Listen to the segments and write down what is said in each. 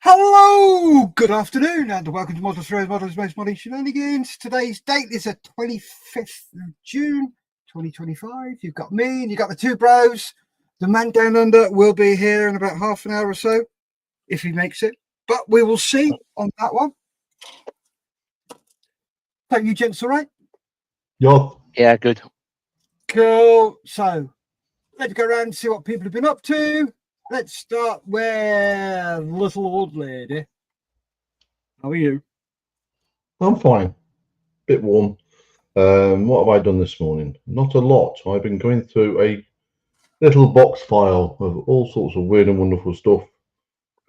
Hello, good afternoon, and welcome to Models for Models Most Modding Shenanigans. Today's date is the 25th of June 2025. You've got me and you've got the two bros. The man down under will be here in about half an hour or so, if he makes it. But we will see on that one. Hope you gents all right? Yeah, good. Cool. So, let's go around and see what people have been up to. Let's start with little old lady. How are you? I'm fine. Bit warm. What have I done this morning? Not a lot. I've been going through a little box file of all sorts of weird and wonderful stuff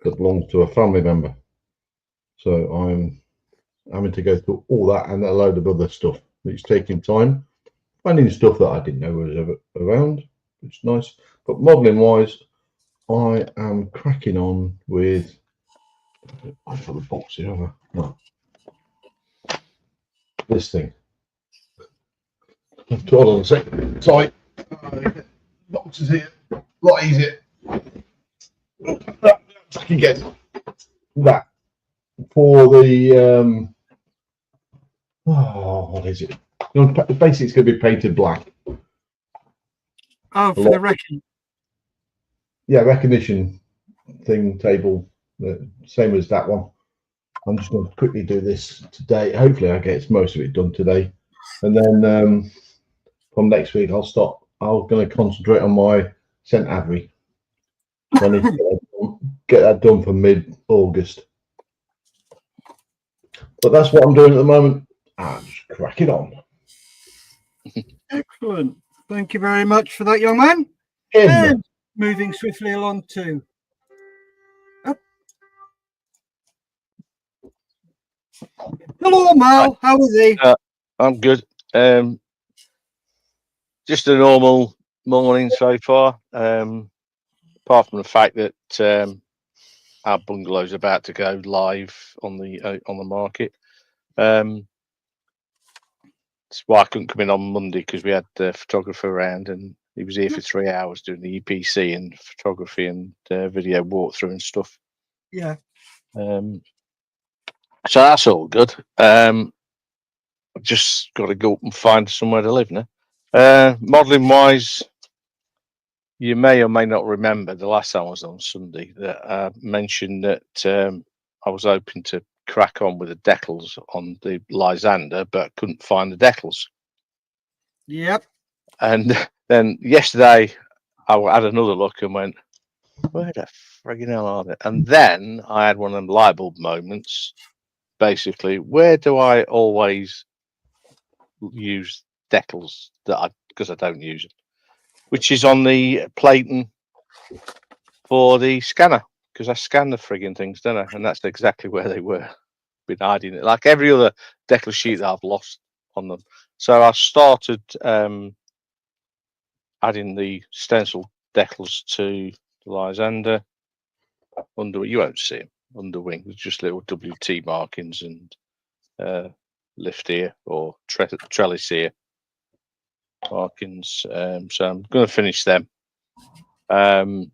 that belongs to a family member. So I'm having to go through all that and a load of other stuff. It's taking time. Finding stuff that I didn't know was ever around. It's nice. But modelling wise, I am cracking on with. I've got the box here, haven't I? No. This thing. Hold on a second. Sorry. Boxes here. A lot easier. I can get that for the. What is it? Basically, it's going to be painted black. Oh, for the reckoning. Yeah, recognition thing table, same as that one. I'm just going to quickly do this today. Hopefully, I get most of it done today, and then from next week I'm going to concentrate on my St. Avery. I need to get that done for mid-August. But that's what I'm doing at the moment. I'm just cracking on. Excellent. Thank you very much for that, young man. And moving swiftly along to. Hello, Mal. How is he? I'm good. Just a normal morning so far. Apart from the fact that our bungalow's about to go live on the market. That's why I couldn't come in on Monday, because we had the photographer around and he was here for 3 hours doing the EPC and photography and video walkthrough and stuff. Yeah. So that's all good. I've just got to go up and find somewhere to live now. Modelling wise, you may or may not remember the last time I was on Sunday that I mentioned that I was hoping to crack on with the decals on the Lysander, but couldn't find the decals. Yep. And then yesterday I had another look and went, where the friggin' hell are they? And then I had one of them light bulb moments. Basically, where do I always use decals because I don't use them, which is on the plating for the scanner, because I scan the frigging things, don't I? And that's exactly where they were. Been hiding it like every other decal sheet that I've lost on them. So I started adding the stencil decals to the Lysander. You won't see them under wing. It's just little WT markings and lift here or trellis here. Parkins. So I'm going to finish them. Aston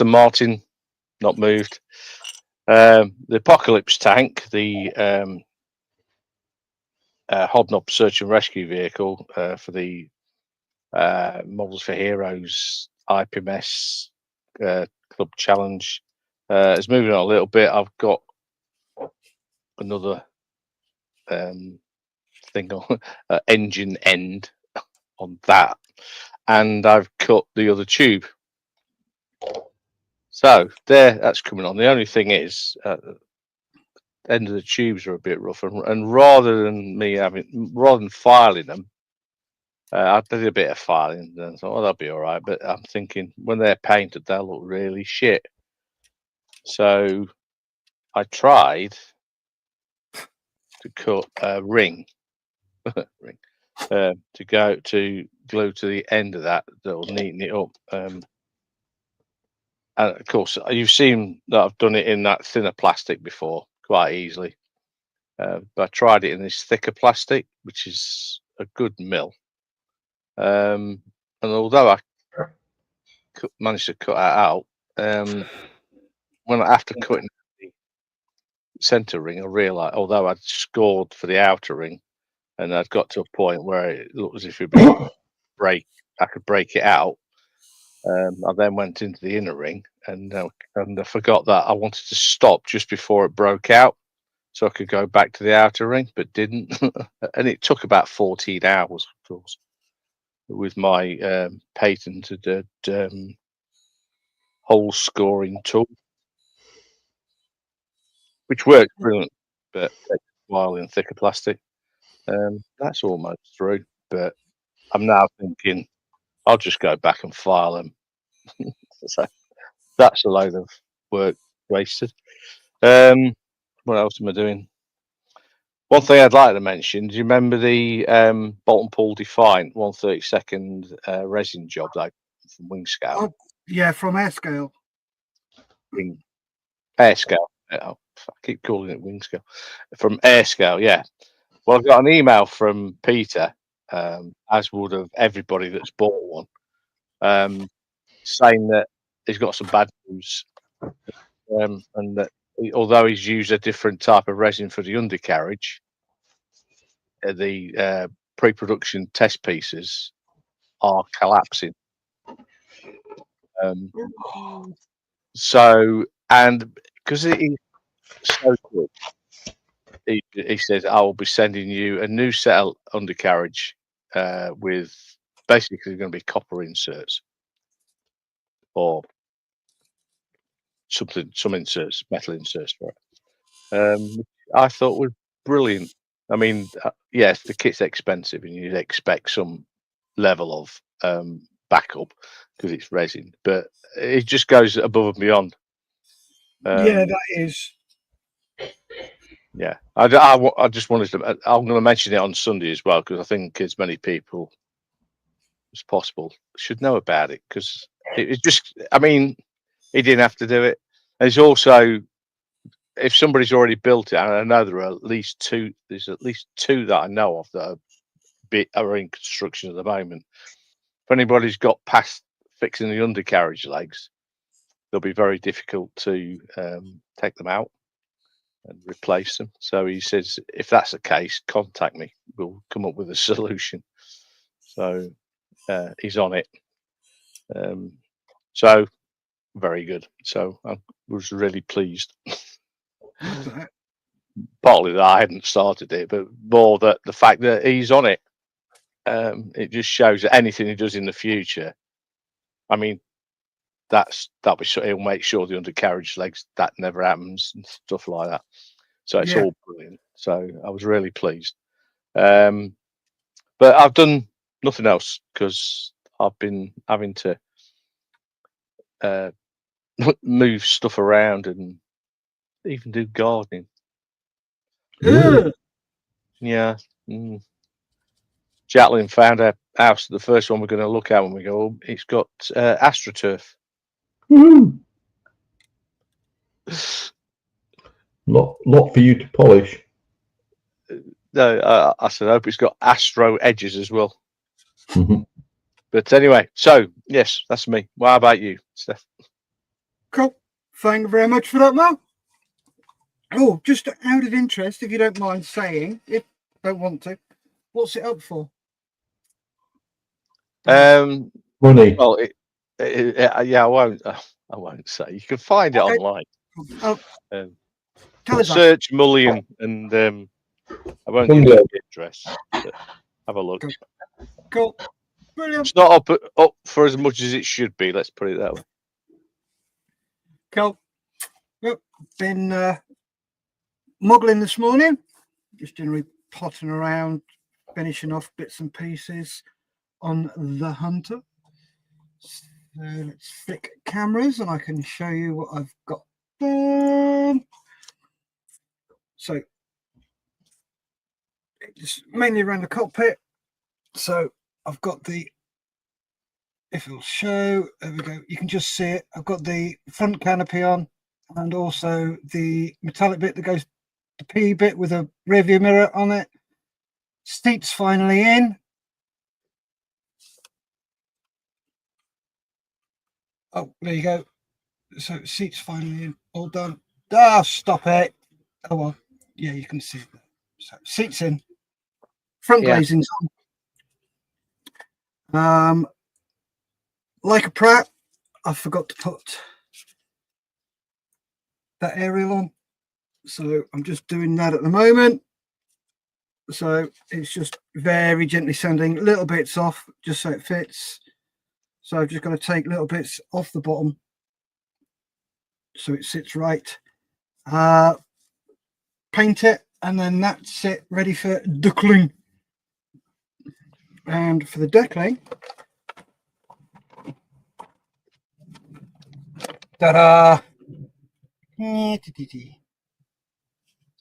Martin, not moved. The Apocalypse tank, the Hobnob search and rescue vehicle for the Models for Heroes IPMS Club Challenge, is moving on a little bit. I've got another thing on engine end on that, and I've cut the other tube. So that's coming on. The only thing is, the end of the tubes are a bit rough, and rather than filing them, I did a bit of filing and thought, well, that'll be all right. But I'm thinking when they're painted, they'll look really shit. So I tried to cut a ring, to glue to the end of that'll neaten it up. And of course, you've seen that I've done it in that thinner plastic before quite easily. But I tried it in this thicker plastic, which is a good mill. And although I managed to cut that out, after cutting the center ring, I realised, although I'd scored for the outer ring, and I'd got to a point where it looked as if it would I could break it out. I then went into the inner ring, and I forgot that I wanted to stop just before it broke out, so I could go back to the outer ring, but didn't. And it took about 14 hours, of course, with my patented hole scoring tool, which works brilliant, but takes a while in thicker plastic. That's almost through, but I'm now thinking I'll just go back and file them. So that's a load of work wasted. What else am I doing? One thing I'd like to mention, do you remember the Bolt and Pull Defiant 1/32 resin job that from Wingscale? Oh, yeah, from Airscale. Airscale. Oh, I keep calling it Wingscale. From Airscale, yeah. Well, I got an email from Peter, as would have everybody that's bought one, saying that he's got some bad news, and that although he's used a different type of resin for the undercarriage, the pre-production test pieces are collapsing. So, and because he's so good, he says, I will be sending you a new set of undercarriage with basically going to be copper inserts or some inserts, metal inserts for it. I thought was brilliant. I mean, yes, the kit's expensive and you'd expect some level of backup because it's resin, but it just goes above and beyond. Yeah, that is. Yeah, I just wanted to. I'm going to mention it on Sunday as well because I think as many people as possible should know about it because it's just. I mean, he didn't have to do it. There's also, if somebody's already built it, and I know there are at least two. There's at least two that I know of that are in construction at the moment. If anybody's got past fixing the undercarriage legs, they'll be very difficult to take them out and replace them. So he says, if that's the case, contact me. We'll come up with a solution. So he's on it. So very good. So I was really pleased. Partly that I hadn't started it, but more that the fact that he's on it. It just shows that anything he does in the future, I mean, he'll make sure the undercarriage legs that never happens and stuff like that. So it's all brilliant. So I was really pleased. But I've done nothing else because I've been having to move stuff around and even do gardening. Yeah. Jacqueline found a house, the first one we're going to look at when we go, oh, it's got AstroTurf. Lot for you to polish. No, I said I hope it's got Astro edges as well. Mhm. But anyway, so yes, that's me. What about you, Steph? Cool. Thank you very much for that, Mal. Oh, just out of interest, if you don't mind saying, if you don't want to, what's it up for? Money. Well, yeah, I won't. I won't say. You can find it Okay. online. Oh, Um, tell us that. search Mullion, and I won't give Mullion. you the address. But have a look. Cool. Brilliant. It's not up for as much as it should be. Let's put it that way. Cool. Well, been modelling this morning, just generally potting around, finishing off bits and pieces on the Hunter. So let's flick cameras and I can show you what I've got done. So it's mainly around the cockpit. So I've got the, if it'll show, there we go, you can just see it. I've got the front canopy on and also the metallic bit that goes, the P bit with a rear view mirror on it. Seats finally in. Oh, there you go. So seats finally in, all done. Ah, stop it. Oh well, yeah, you can see it. So seats in, front Yeah. glazing's on. Like a Pratt, I forgot to put that aerial on, so I'm just doing that at the moment. So it's just very gently sanding little bits off just so it fits. So I've just got to take little bits off the bottom so it sits right. Paint it, and then that's it, ready for deckling. And for the deckling, ta-da!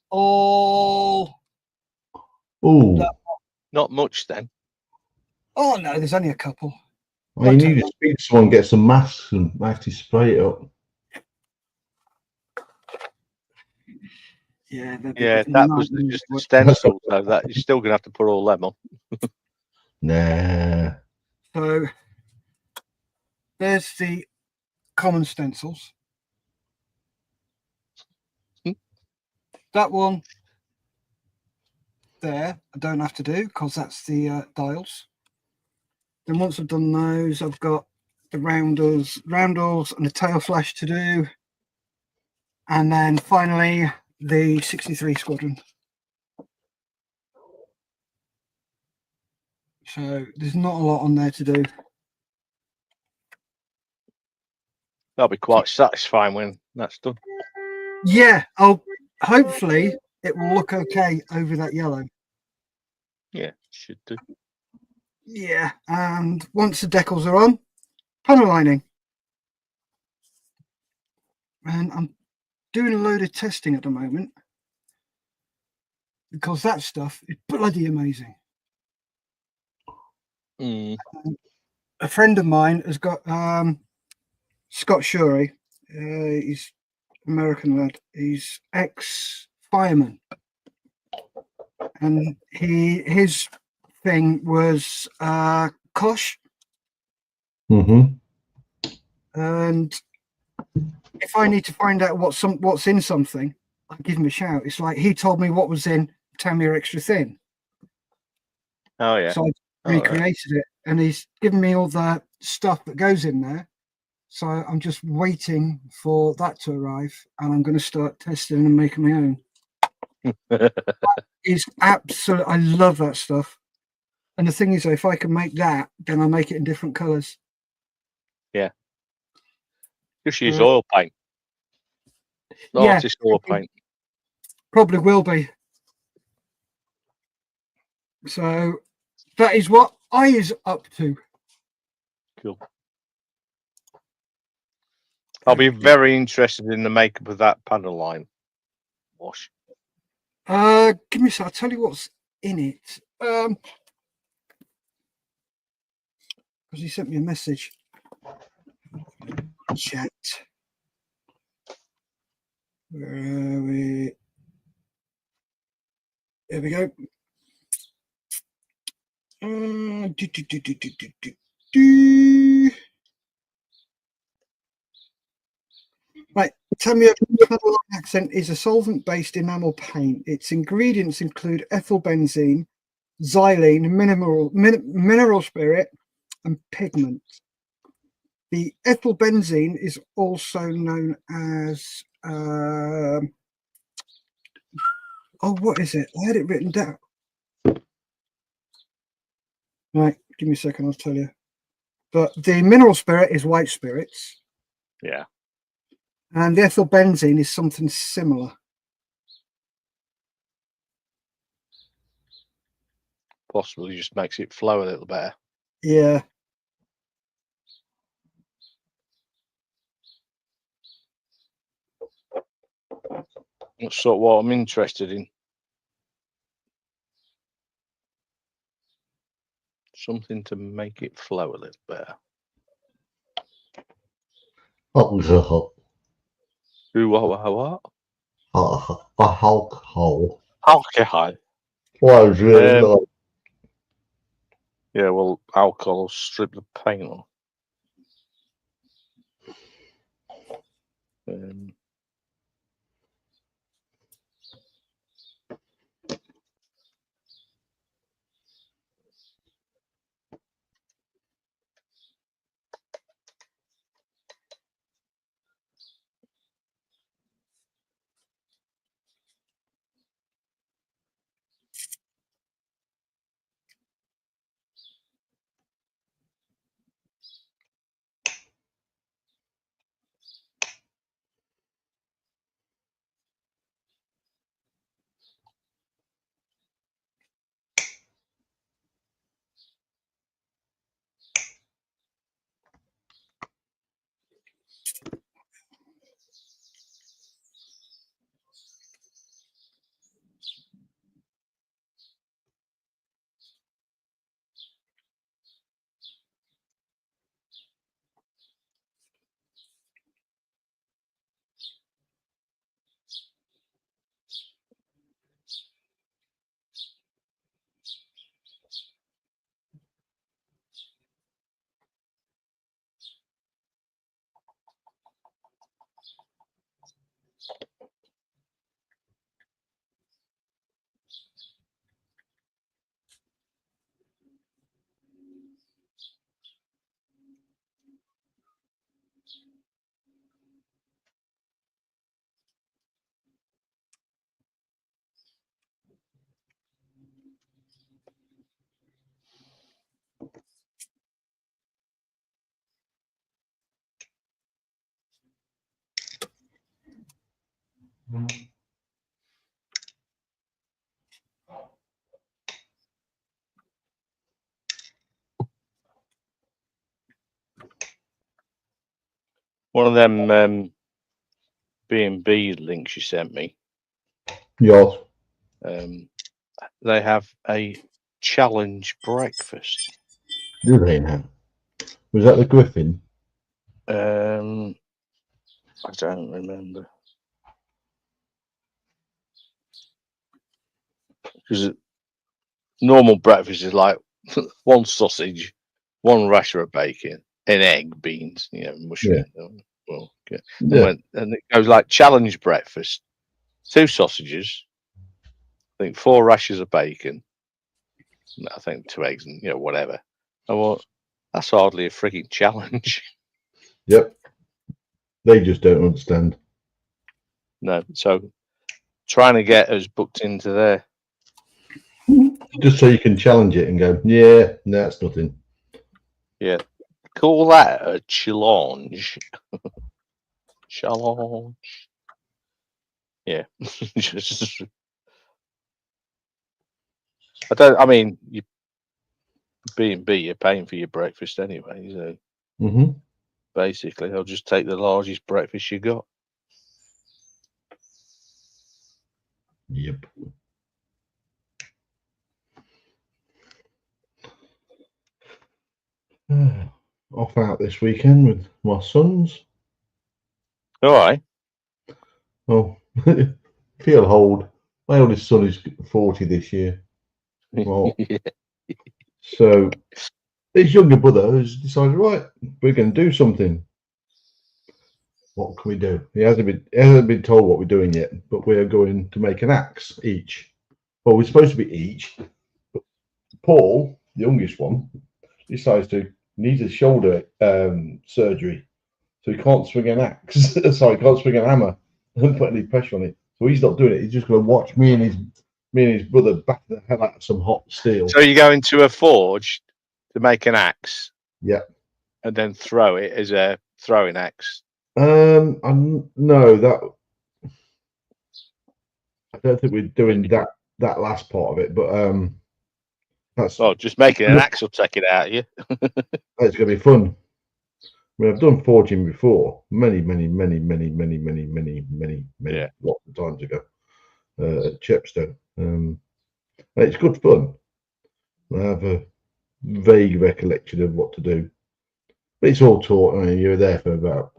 All. Oh, Not much then. Oh no, there's only a couple. you need to speak to someone, get some masks and actually spray it up. Yeah, That was just the stencil, though. That you're still gonna have to put all them on. Nah. So there's the common stencils. That one there, I don't have to do because that's the dials. Then once I've done those, I've got the roundels and the tail flash to do. And then finally the 63 squadron. So there's not a lot on there to do. That'll be quite satisfying when that's done. Yeah, hopefully it will look okay over that yellow. Yeah, should do. Yeah, and once the decals are on, panel lining. And I'm doing a load of testing at the moment because that stuff is bloody amazing. A friend of mine has got Scott Shurey. He's American lad. He's ex-fireman, and his thing was Kosh. Mm-hmm. And if I need to find out what's in something, I give him a shout. It's like he told me what was in Tamir Extra Thin. Oh yeah. So I recreated it, and he's given me all the stuff that goes in there. So I'm just waiting for that to arrive, and I'm going to start testing and making my own. It's absolute. I love that stuff. And the thing is, if I can make that, then I'll make it in different colours. Yeah. Just use oil paint. Artist oil paint. Probably will be. So that is what I is up to. Cool. I'll be very interested in the makeup of that panel line wash. Give me a sec. I'll tell you what's in it. Because he sent me a message. Chat. Where are we? There we go. Right, Tamio accent is a solvent-based enamel paint. Its ingredients include ethylbenzene, xylene, mineral spirit, and pigment. The ethylbenzene is also known as what is it? I had it written down. Right, give me a second, I'll tell you. But the mineral spirit is white spirits. Yeah. And the ethylbenzene is something similar. Possibly just makes it flow a little better. Yeah. That's sort of what I'm interested in. Something to make it flow a little better. Alcohol. Who, what? Alcohol. Alcohol. Well, really Yeah, well, alcohol will strip the paint off. One of them B&B links you sent me. Yes. They have a challenge breakfast. Do they now? Was that the Griffin? I don't remember. Because normal breakfast is like one sausage, one rasher of bacon, an egg, beans, mushroom. Yeah. Well, okay. Yeah. And it goes like challenge breakfast: 2 sausages, I think 4 rashers of bacon, I think 2 eggs, and whatever. I thought, that's hardly a freaking challenge. Yep. They just don't understand. No, so trying to get us booked into there. Just so you can challenge it and go, yeah, no, that's nothing. Yeah, call that a challenge. Challenge. Yeah, just. I mean, you B&B, you're paying for your breakfast anyway, so basically, I'll just take the largest breakfast you got. Yep. Off out this weekend with my sons. All right. Well, feel old. My oldest son is 40 this year. Well, Yeah. so his younger brother has decided, right, we're going to do something. What can we do? He hasn't been told what we're doing yet, but we're going to make an axe each. Well, we're supposed to be each. But Paul, the youngest one, decides to needs a shoulder surgery, so he can't swing an axe. Sorry, he can't swing a hammer and put any pressure on it. So he's not doing it. He's just going to watch me and his brother batter the hell out of some hot steel. So you go into a forge to make an axe, Yeah. and then throw it as a throwing axe. No, that I don't think we're doing that last part of it, but that's just making an axe will take it out of you. it's going to be fun. I mean, I've done forging before, many lots of times ago at Chepstow. It's good fun. I have a vague recollection of what to do, but it's all taught. I mean, you're there for about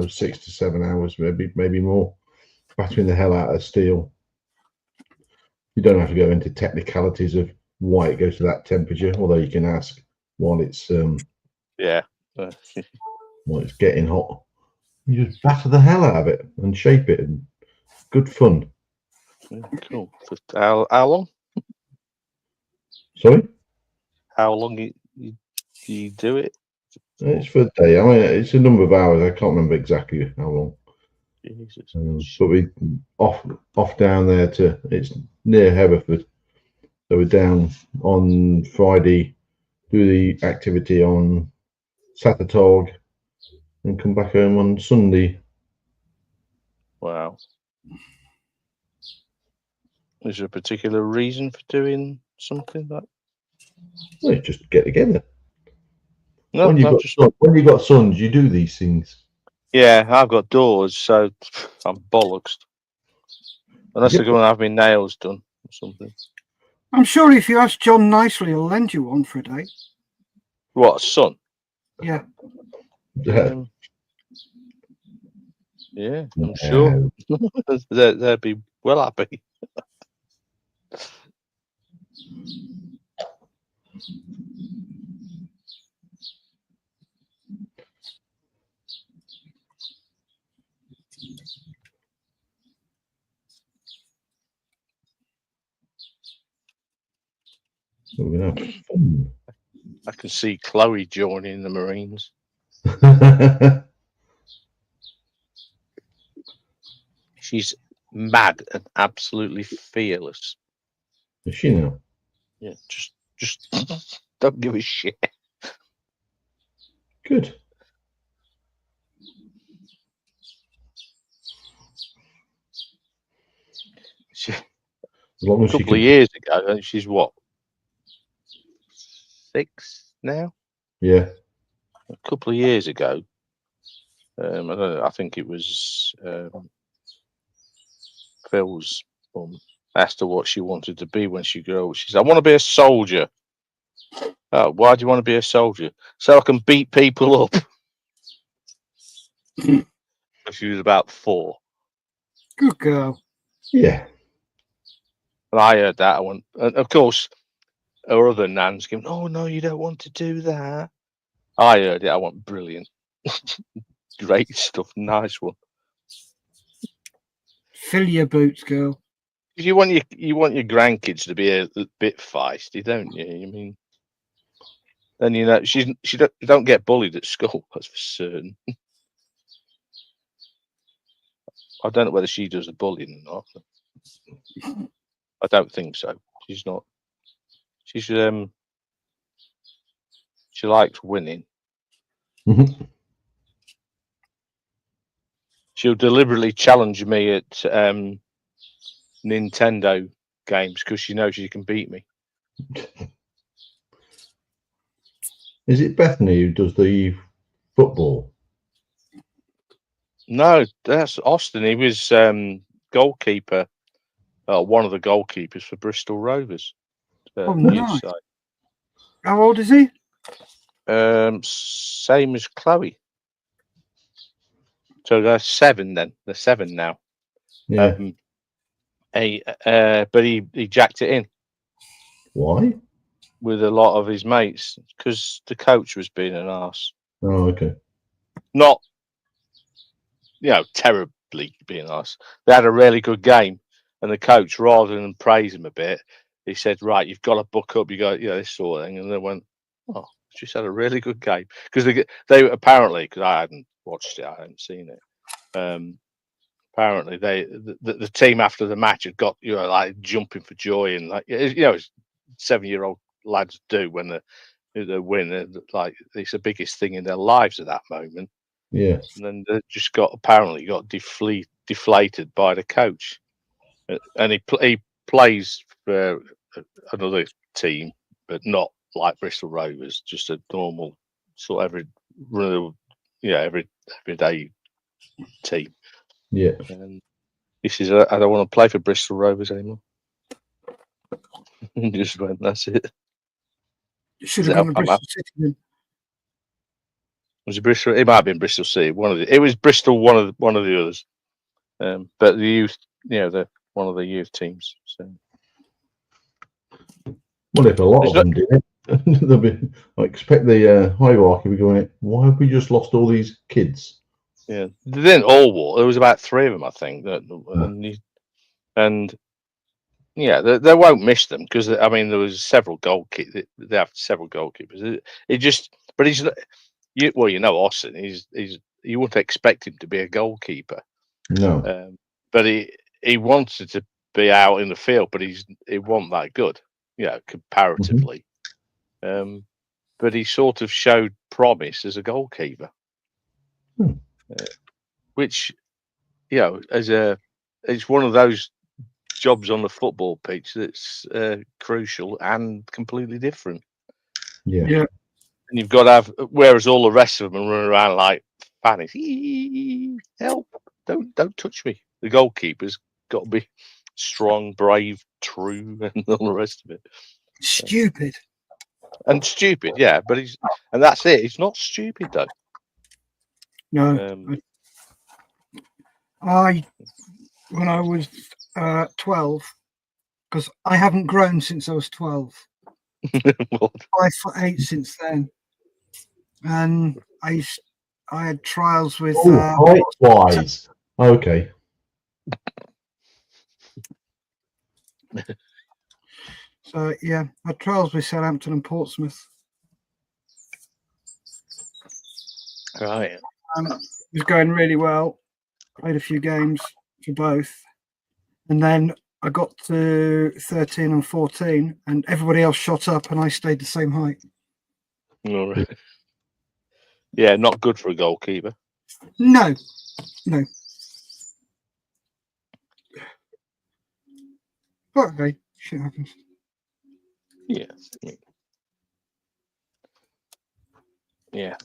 6 to 7 hours, maybe more, battering the hell out of steel. You don't have to go into technicalities of why it goes to that temperature, although you can ask while it's while it's getting hot. You just batter the hell out of it and shape it, and good fun. Cool. How long? Sorry? How long you do it? It's for a day. I mean, it's a number of hours. I can't remember exactly how long. Jesus. But we off down there to, it's near Haverford. So we're down on Friday, do the activity on Saturday, and come back home on Sunday. Wow. Is there a particular reason for doing something like that? Well, it's just get together. No, when you've got sons, you do these things. Yeah, I've got doors, so I'm bollocks. Unless they're going to have my nails done or something. I'm sure if you ask John nicely, he'll lend you one for a day. What, son? Yeah. Yeah, I'm sure. They'd be well happy. We're gonna have fun. I can see Chloe joining the Marines. She's mad and absolutely fearless. Is she now? Yeah, just don't give a shit. Good. A couple of years ago, and she's what, 6 now? Yeah. A couple of years ago, I don't know. I think it was Phil's mum asked her what she wanted to be when she grew up. She said, "I want to be a soldier." Oh, why do you want to be a soldier? So I can beat people up. She was about 4. Good girl. Yeah. And I heard that. I went, and of course, her other nan's going, "Oh no, you don't want to do that." I heard it. I went, brilliant, great stuff, nice one. Fill your boots, girl. You want your grandkids to be a bit feisty, don't you? I mean, and you know she don't get bullied at school. That's for certain. I don't know whether she does the bullying or not. I don't think so. She's not. She's she likes winning. Mm-hmm. She'll deliberately challenge me at Nintendo games because she knows she can beat me. Is it Bethany who does the football? No, that's Austin. He was goalkeeper, one of the goalkeepers for Bristol Rovers. Nice. How old is he? Same as Chloe. So they're 7 then. They're 7 now. Yeah. But he jacked it in Why? with a lot of his mates because the coach was being an arse. Oh, okay. Not, terribly being arse. They had a really good game, and the coach, rather than praise him a bit, he said, "Right, you've got to book up. You got, this sort of thing." And they went, "Oh, just had a really good game," because they apparently, because I hadn't watched it, I hadn't seen it. Apparently, the team after the match had got like jumping for joy, and like 7-year-old lads do when they win. Like it's the biggest thing in their lives at that moment. Yeah. And then they just got deflated by the coach, and he plays for another team, but not like Bristol Rovers, just a normal sort of everyday team. Yeah. And he says, "I don't want to play for Bristol Rovers anymore." And just went, "That's it." You should have gone to Bristol City then. Was it Bristol? It might have been Bristol City. It was Bristol. One of the others. But the youth, the one of the youth teams. So. Well, if a lot of them did it, they'll be. I expect the hierarchy will be going. Why have we just lost all these kids? Yeah, they didn't all walk. There was about 3 of them, I think. And they won't miss them because there was several goalkeepers. They have several goalkeepers. But he's Austin. You wouldn't expect him to be a goalkeeper. No. But he wanted to be out in the field, but he wasn't that good, comparatively. But he sort of showed promise as a goalkeeper, which it's one of those jobs on the football pitch that's crucial and completely different. Yeah. And you've got to have, whereas all the rest of them are running around like fannies. Help! Don't touch me. The goalkeeper's got to be strong, brave, true, and all the rest of it. Stupid. And stupid, yeah. But and that's it. He's not stupid though. No. When I was 12, because I haven't grown since I was 12. 5'8" since then, and I had trials with. Height-wise, okay. So yeah, I had trials with Southampton and Portsmouth. Right. It was going really well. Played a few games for both, and then I got to 13 and 14, and everybody else shot up, and I stayed the same height. All right. Yeah, not good for a goalkeeper. No. But okay, shit happens. Yes. Yeah.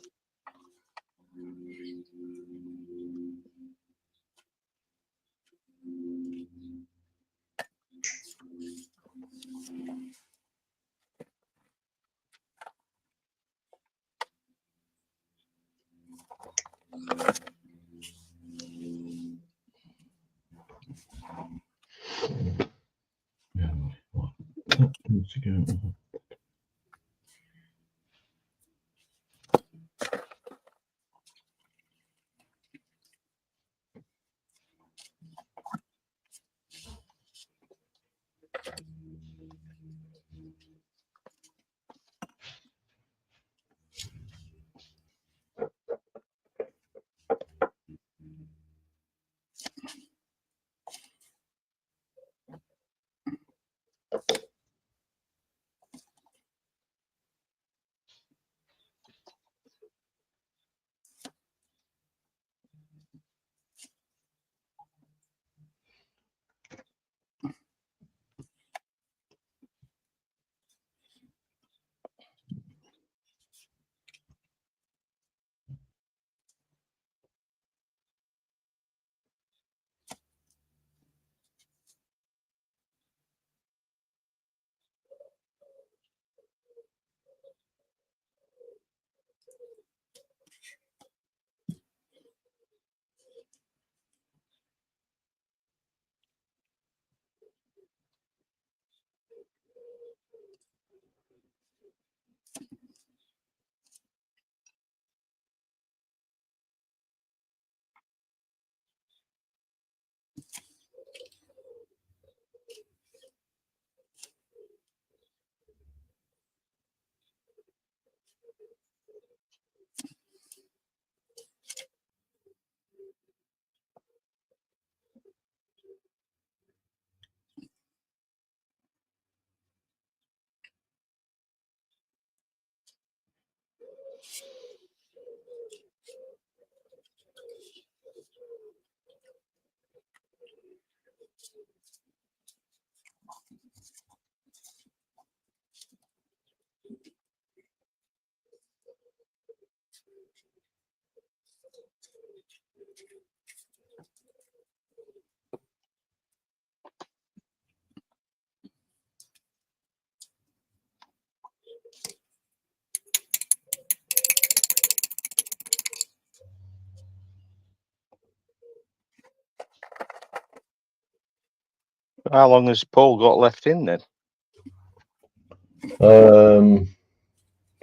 How long has Paul got left in then?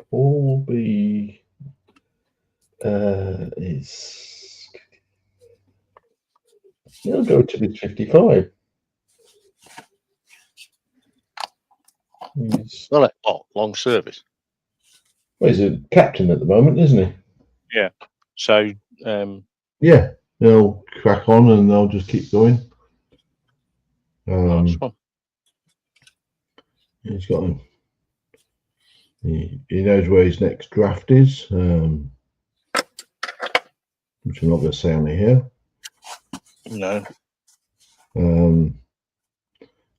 Paul B is he'll go to be 55. He's, Well, long service. well, he's a captain at the moment, isn't he? Yeah. So, Yeah, they'll crack on and they'll just keep going. nice one. He's got him. He knows where his next draft is, which I'm not going to say on here. No.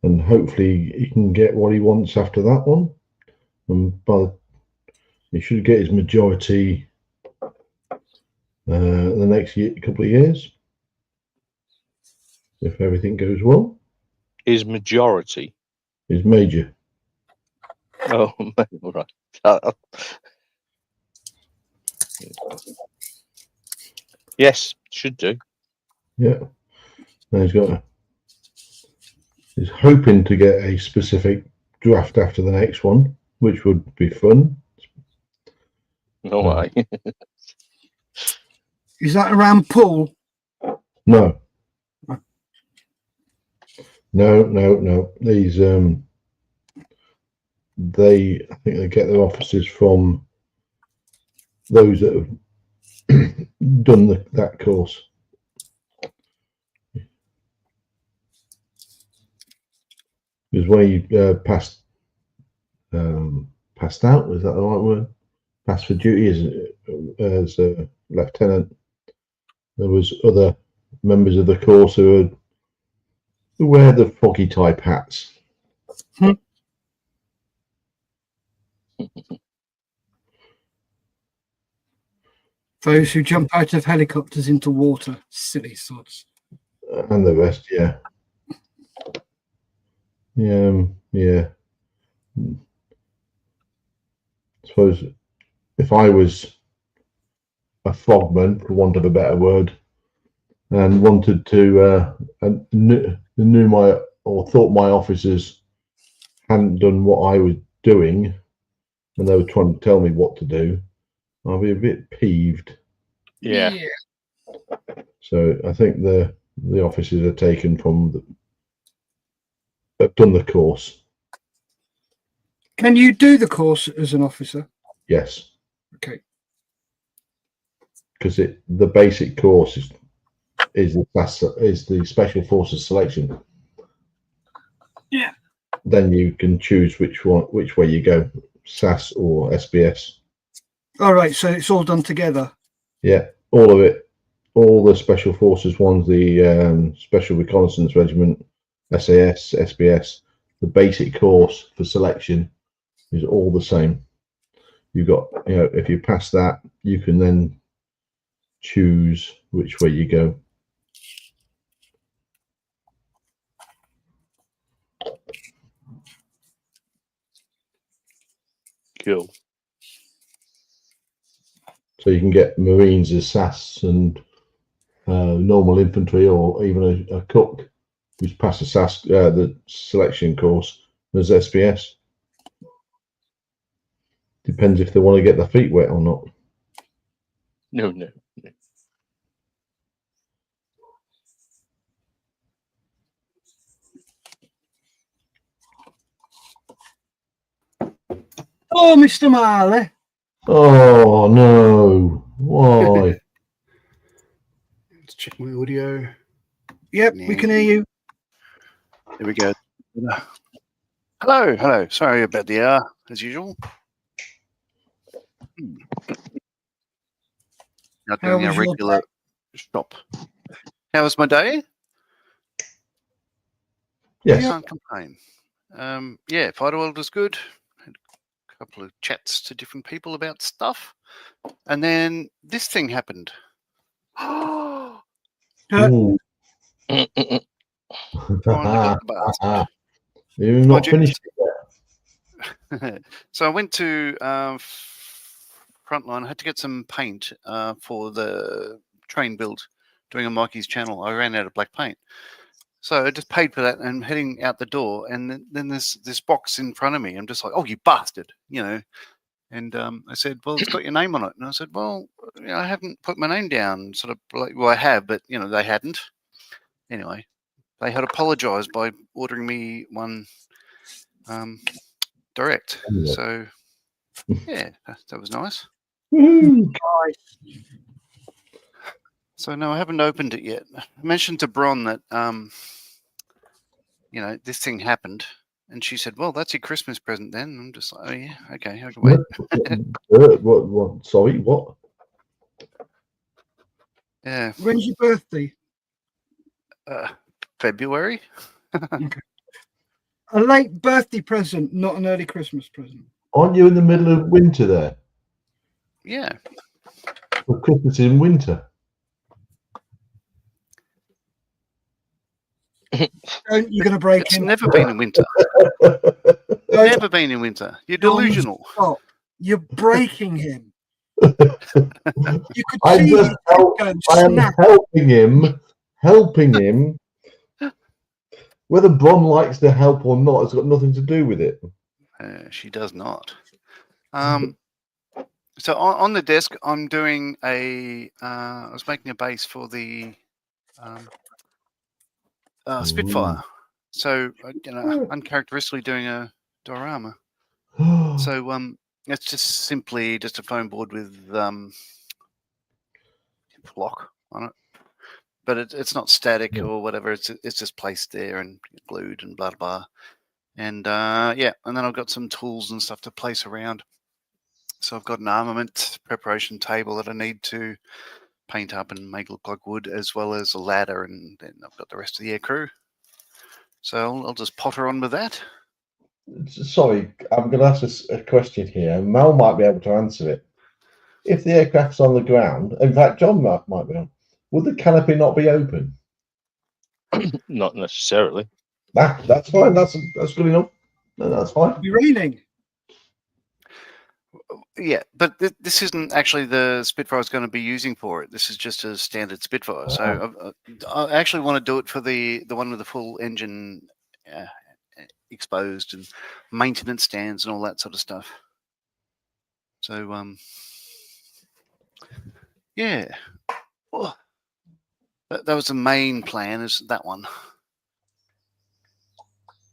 And hopefully he can get what he wants after that one. And he should get his majority the next couple of years, if everything goes well. His majority. His major. Oh, right. Yes, should do. Yeah. And he's hoping to get a specific draft after the next one, which would be fun. No way. Is that around Paul? No. No. These I think they get their officers from those that have done that course. Because when you passed out, was that the right word? Passed for duty as a lieutenant. There was other members of the course who wear the foggy type hats. Those who jump out of helicopters into water, silly sods. And the rest, yeah. Yeah. I suppose if I was a frogman, for want of a better word, and wanted to thought my officers hadn't done what I was doing, and they were trying to tell me what to do, I'd be a bit peeved. Yeah. So I think the officers are taken from have done the course. Can you do the course as an officer? Yes. Okay. Because the basic course is the Special Forces selection. Yeah. Then you can choose which way you go, SAS or SBS. All right, so it's all done together. Yeah, all of it, all the Special Forces ones, the Special Reconnaissance Regiment, SAS, SBS. The basic course for selection is all the same. You've got, if you pass that, you can then choose which way you go. Cool. So you can get Marines as SAS and normal infantry, or even a cook who's passed the SAS, the selection course as SBS. Depends if they want to get their feet wet or not. No. Oh, Mr. Marley. Oh no! Why? Let's check my audio. Yep, we can hear you. There we go. Hello. Sorry about the as usual. Not How doing our was your regular shop. How was my day? Yes. Yeah. Can't complain. Yeah, Fighter World was good. Had a couple of chats to different people about stuff. And then this thing happened. Ooh. Finally got the bastard. You've My not finished it yet. So I went to Frontline. I had to get some paint for the train build, doing a Mikey's channel. I ran out of black paint. So I just paid for that and heading out the door. And then there's this box in front of me. I'm just like, oh, you bastard, you know. And I said, well, it's got your name on it. And I said, well, you know, I haven't put my name down. Sort of like, well, I have, but, you know, they hadn't. Anyway, they had apologized by ordering me one direct. Anyway. So, yeah, that was nice. Woohoo. So, no, I haven't opened it yet. I mentioned to Bron that, you know, this thing happened. And she said, well, that's your Christmas present then. I'm just like, oh, yeah, okay, I can wait. What? Sorry, what? Yeah, When's your birthday? February. A late birthday present, not an early Christmas present. Aren't you in the middle of winter there? Yeah. Well, Christmas is in winter. You're going to break It's in. never been in winter. Don't Never been in winter. You're delusional. stop. You're breaking him. You could I see just his help, go I am snap. helping him. Whether Bron likes the help or not has got nothing to do with it. She does not. So on the desk, I'm doing I was making a base for the Spitfire. So, you know, uncharacteristically doing a diorama. So it's just simply just a foam board with block on it, but it's not static or whatever. It's just placed there and glued and blah blah. And yeah, and then I've got some tools and stuff to place around. So I've got an armament preparation table that I need to paint up and make look like wood, as well as a ladder, and then I've got the rest of the air crew. So I'll just potter on with that. Sorry, I'm going to ask a question here. Mel might be able to answer it. If the aircraft's on the ground, in fact, John might be on, would the canopy not be open? Not necessarily. That's fine. That's good enough. No, that's fine. It'll be raining. Yeah, but this isn't actually the Spitfire I was going to be using for it. This is just a standard Spitfire. So I actually want to do it for the one with the full engine exposed and maintenance stands and all that sort of stuff. So yeah, oh, that was the main plan, is that one.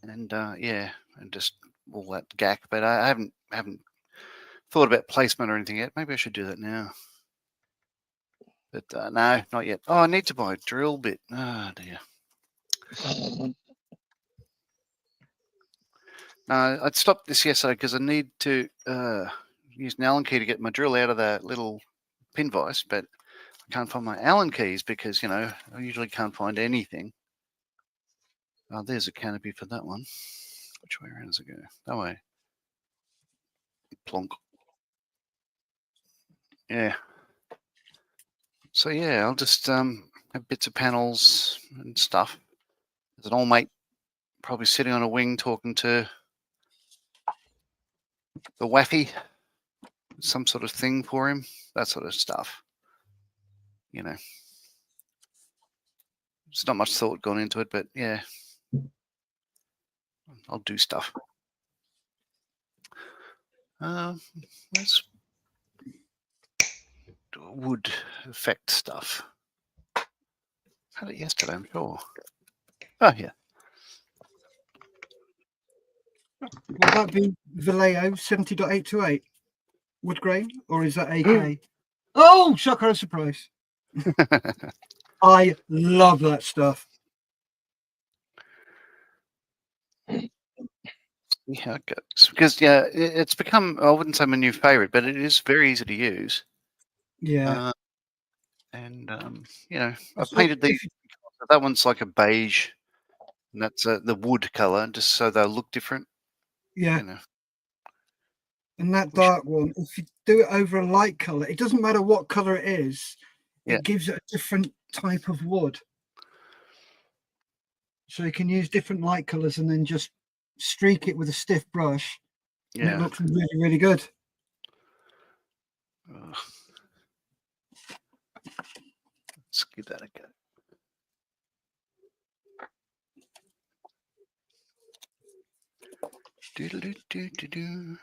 And yeah, and just all that gack. But I haven't thought about placement or anything yet. Maybe I should do that now. But no, not yet. Oh, I need to buy a drill bit. Oh dear. No, I'd stopped this yesterday because I need to use an Allen key to get my drill out of that little pin vise, but I can't find my Allen keys because, you know, I usually can't find anything. Oh, there's a canopy for that one. Which way around does it go? That way. Plonk. Yeah. So yeah, I'll just have bits of panels and stuff. There's an old mate probably sitting on a wing talking to the waffy, some sort of thing for him, that sort of stuff. You know, there's not much thought gone into it, but yeah, I'll do stuff. There's wood effect stuff. Had it yesterday, I'm sure. Oh yeah. Will that be Vallejo 70.828 wood grain, or is that AK? Oh, shocker and surprise. I love that stuff. See how it goes. Because yeah, it's become, I wouldn't say my new favorite, but it is very easy to use. Yeah. And you know, I So painted if these. That one's like a beige, and that's the wood color, just so they'll look different. Yeah, You know. and that We should- dark one, if you do it over a light color, it doesn't matter what color it is, Yeah. it gives it a different type of wood. So you can use different light colors and then just streak it with a stiff brush, and it Yeah. looks really, really good. Ugh. Let's give that a go. Do-do-do-do-do-do.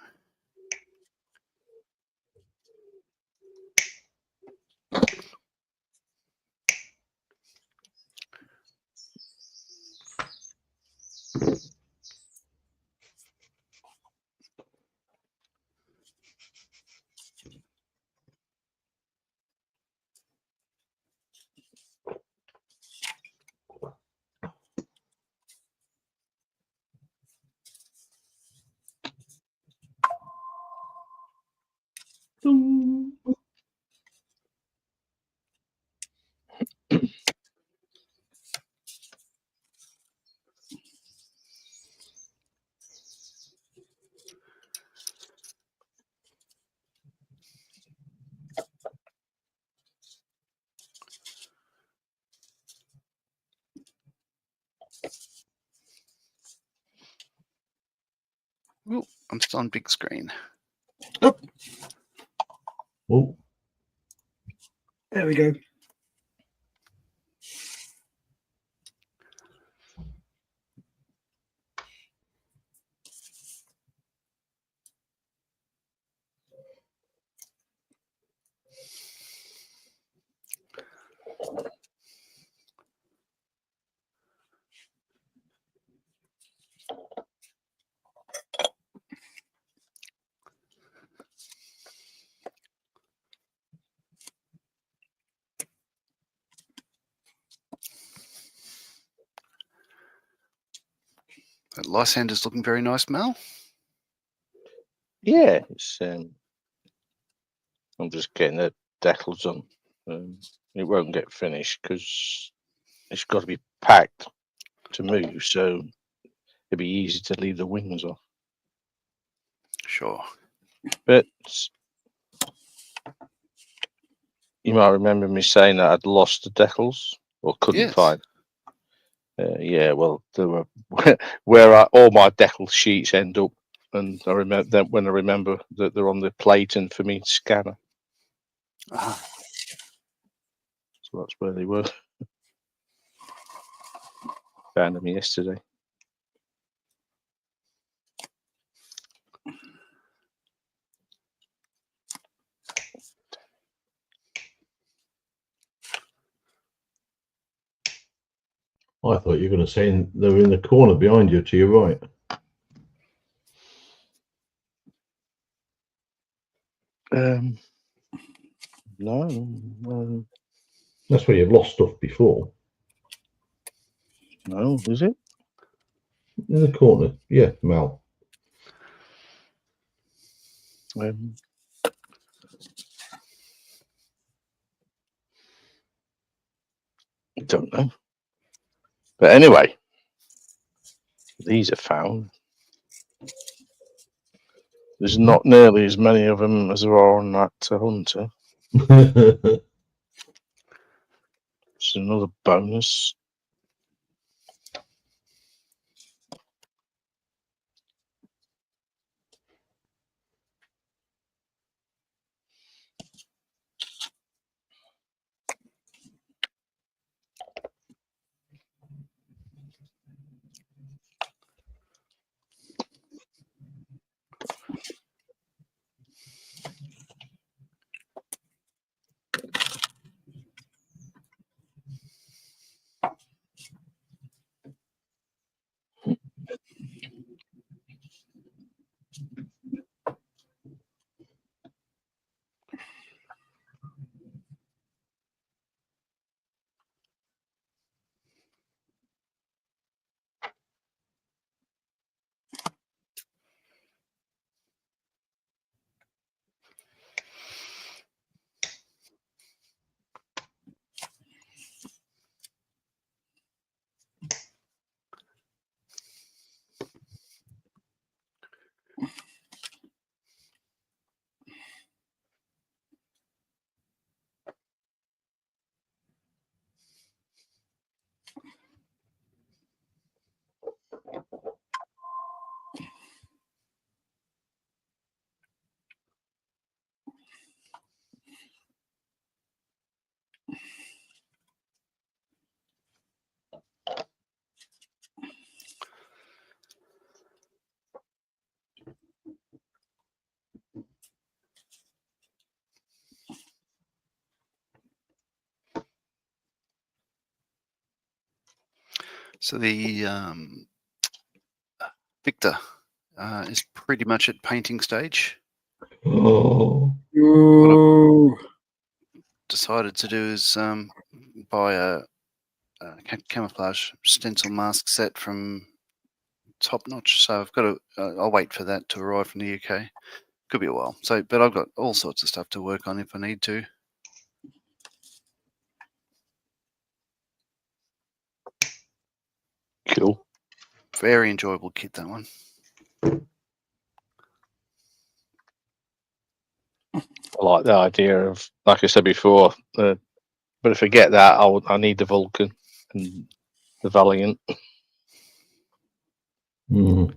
Ding. Ooh, I'm still on big screen. Oh, There we go. That Lysander's looking very nice, Mel. Yeah, it's. I'm just getting the decals on. It won't get finished because it's got to be packed to move, so it'd be easy to leave the wings off. Sure. But you might remember me saying that I'd lost the decals or couldn't Yes. find. Yeah, well, there were where all my decal sheets end up, and I remember that when I remember that they're on the plate and for me to scanner, Ah, so that's where they were. Found them yesterday. I thought you were going to say they were in the corner behind you to your right. No, That's where you've lost stuff before. no, is it? In the corner. Yeah, Mal. I don't know. But anyway, these are found. There's not nearly as many of them as there are on that Hunter. It's another bonus. So the Victor is pretty much at painting stage. Oh, Ooh. Decided to do is buy a camouflage stencil mask set from Top Notch. So I've got to. I'll wait for that to arrive from the UK. Could be a while. So, but I've got all sorts of stuff to work on if I need to. Cool. Very enjoyable kit, that one. I like the idea of, like I said before, but if I get that, I need the Vulcan and the Valiant. mm.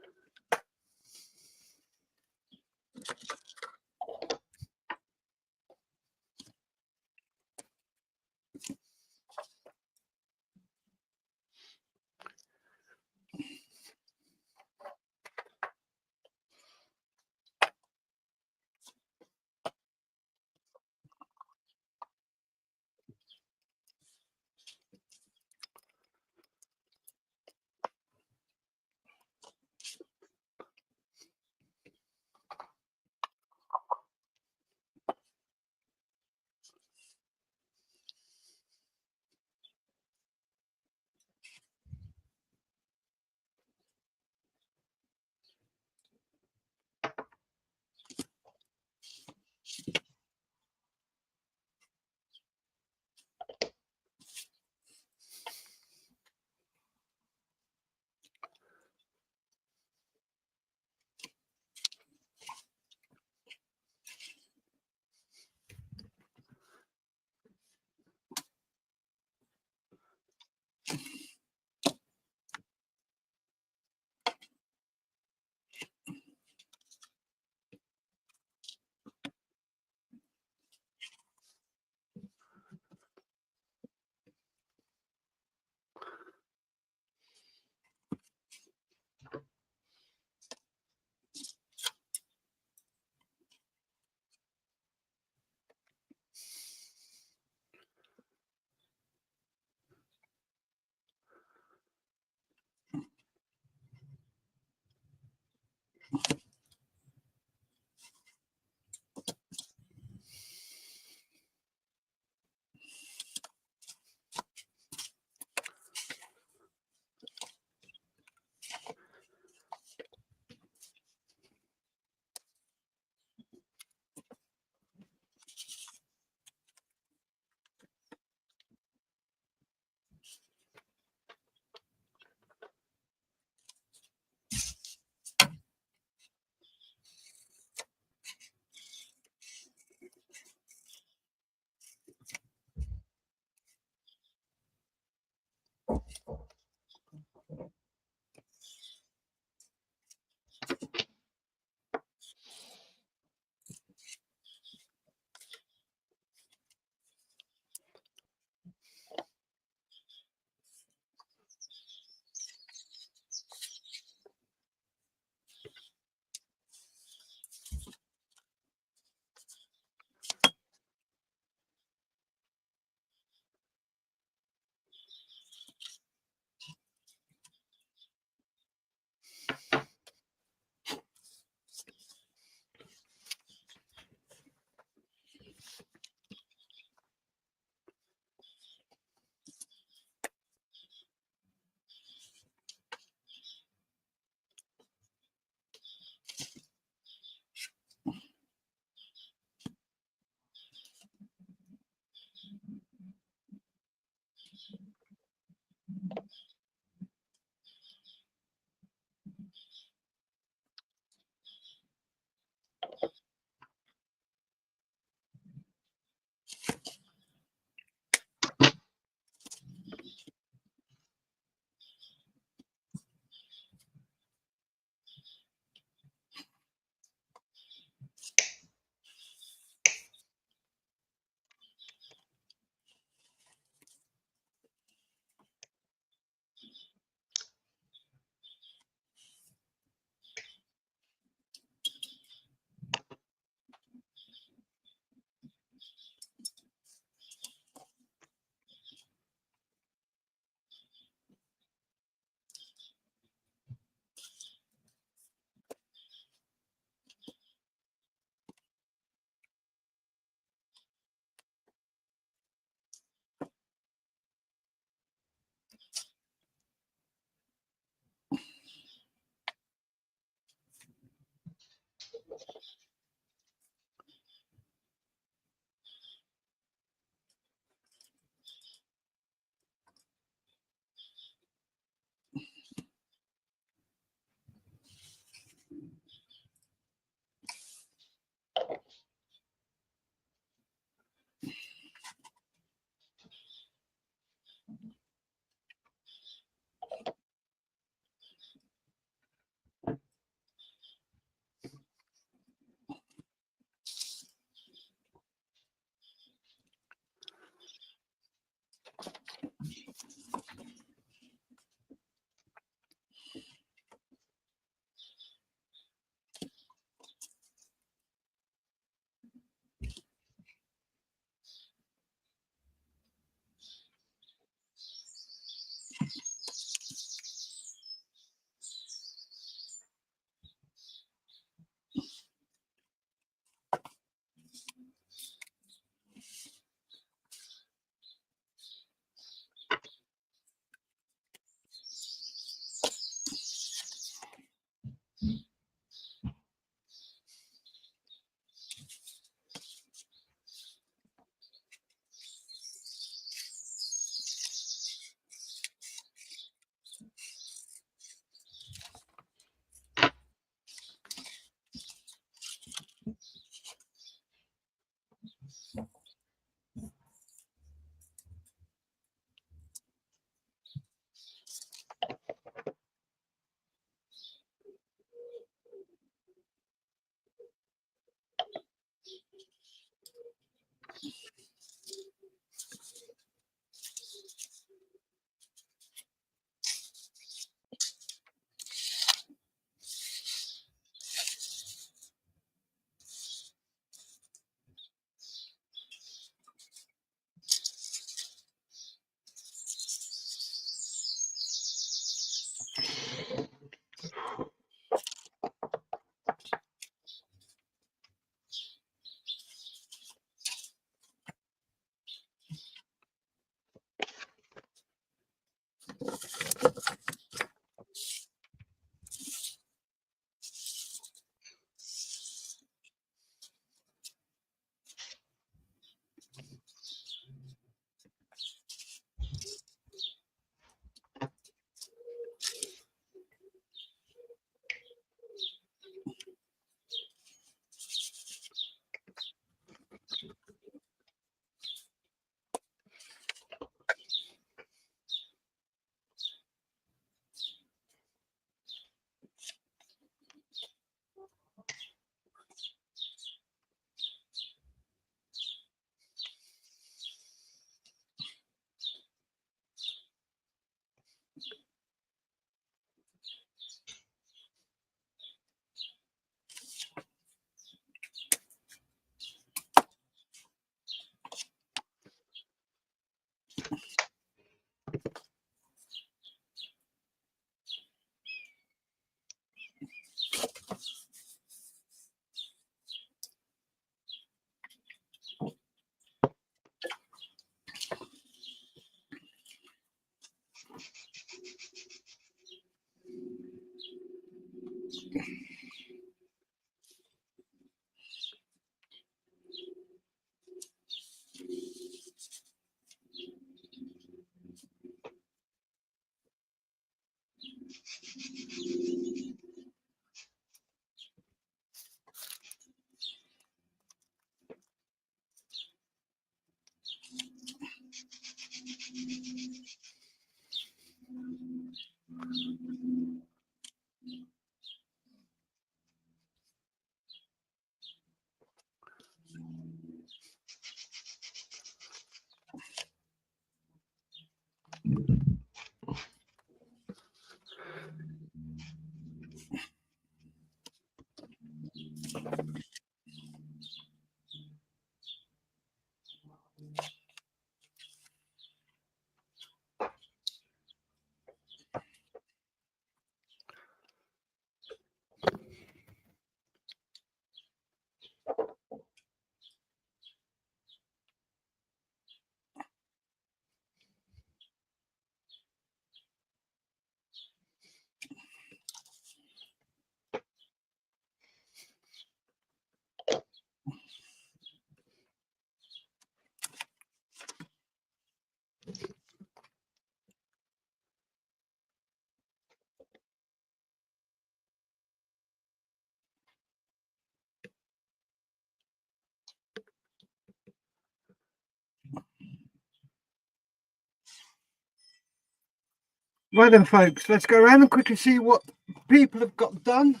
Right then, folks, let's go around and quickly see what people have got done.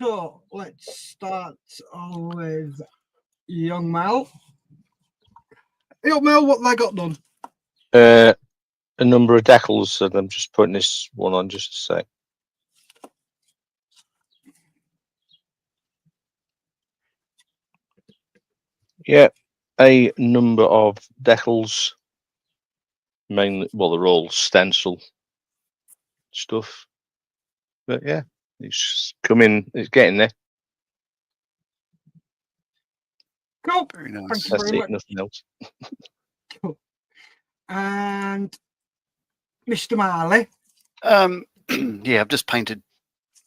So let's start with young Mel. Young Mel, what they got done? A number of decals, and I'm just putting this one on just to say. Yeah, a number of decals. Mainly, well, they're all stencil stuff. But yeah, it's coming. It's getting there. Cool. Very nice. Thank you That's very it. much. Nothing else. Cool. And Mr. Marley. Yeah, I've just painted.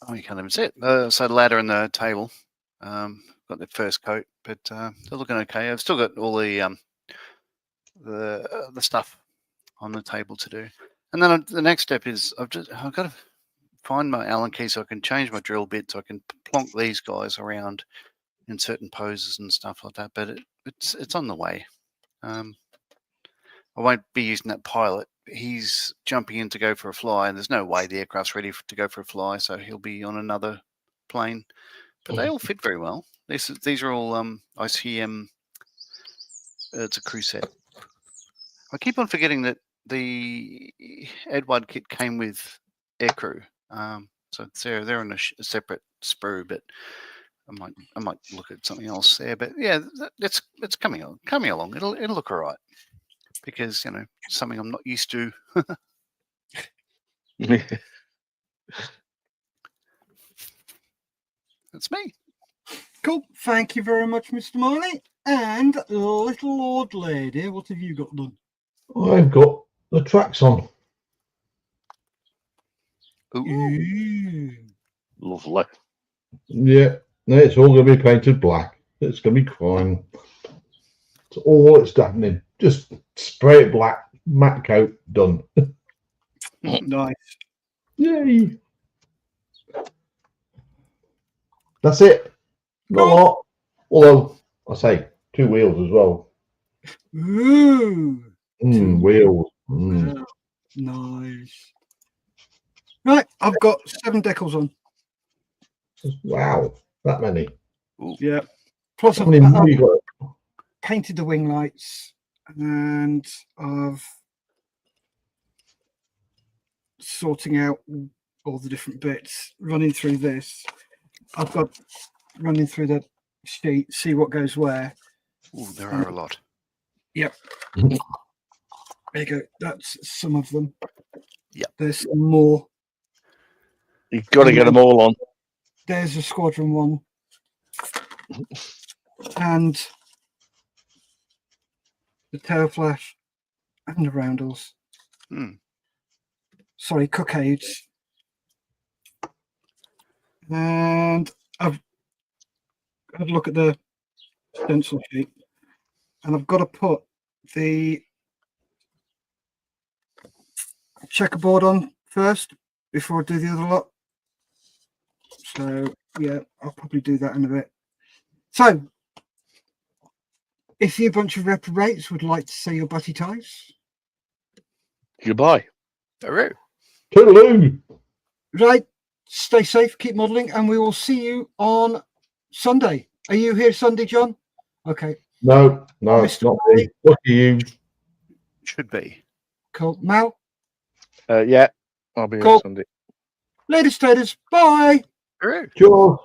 Oh, you can't even see it. So the ladder and the table. Got the first coat, but they're looking okay. I've still got all the stuff on the table to do. And then the next step is I've got to find my Allen key so I can change my drill bit so I can plonk these guys around in certain poses and stuff like that. But it's on the way. I won't be using that pilot. He's jumping in to go for a fly, and there's no way the aircraft's ready to go for a fly, so he'll be on another plane. But they all fit very well. These are all ICM. It's a crew set. I keep on forgetting that the Edward kit came with aircrew, so they're on a separate sprue. But I might look at something else there. But yeah, it's coming along. It'll look all right because something I'm not used to. That's me. Cool. Thank you very much, Mr. Marley. And little old lady, what have you got done? I've got the tracks on. Ooh. Lovely. Yeah, no, it's all going to be painted black. It's going to be fine. It's all it's happening. Just spray it black, matte coat, done. Nice. Yay! That's it. Not a Cool. lot. Although I say 2 wheels as well. Ooh. Wheels. Yeah. Nice. Right, I've got 7 decals on. Wow, that many. Yeah. Plus, How I've, many I've more you got? painted the wing lights, and I've sorting out all the different bits, running through this. I've got running through the sheet, see what goes where. Ooh, there are a lot. Yep. There you go. That's some of them. Yep. There's some more. You've got to get them all on. There's a squadron one. And the tail flash and the roundels. Sorry, cockades. And I've had a look at the stencil sheet, and I've got to put the checkerboard on first before I do the other lot. So yeah, I'll probably do that in a bit. So if you bunch of reprobates would like to say your butty ties, Goodbye. Hooray. Toodaloo! right, stay safe, keep modelling, and we will see you on Sunday. Are you here Sunday, John? Okay. No, Mr. not me. Look at you. Should be. Cool. Mal? Yeah, I'll be Cool. on Sunday. Ladies, traders, bye. Hooray. Sure.